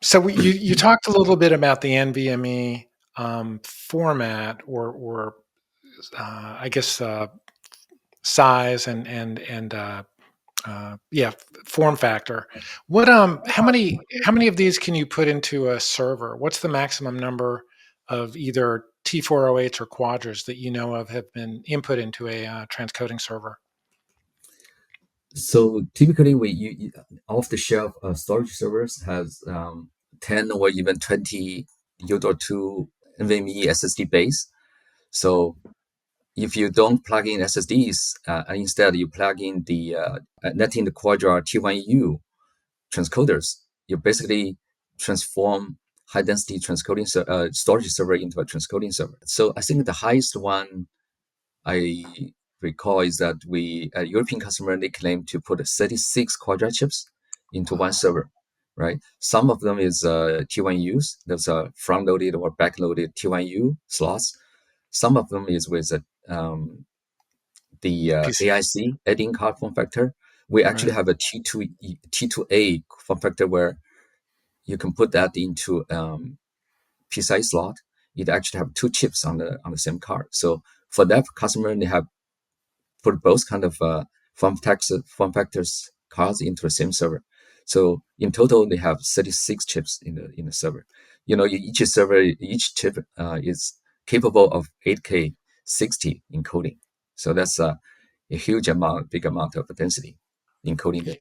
So you talked a little bit about the NVMe format or I guess size and yeah, form factor. What how many of these can you put into a server? What's the maximum number of either T408s or Quadras that you know of have been input into a transcoding server? So typically, off-the-shelf storage servers has 10 or even 20 UDOR2 NVMe SSD base. So if you don't plug in SSDs, and instead you plug in the NETINT Quadra T1U transcoders, you basically transform high-density storage server into a transcoding server. So I think the highest one I recall is that a European customer, they claim to put 36 Quadra chips into one Wow. server, right? Some of them is T1Us, those are front-loaded or back-loaded T1U slots. Some of them is with the PC, AIC add-in card form factor. We actually right? have a T2A form factor where you can put that into PCI slot. It actually have two chips on the same card. So for that customer, they have put both kind of form factors cards into the same server. So in total, they have 36 chips in the server. Each chip is capable of 8K 60 encoding. So that's a big amount of density encoding there.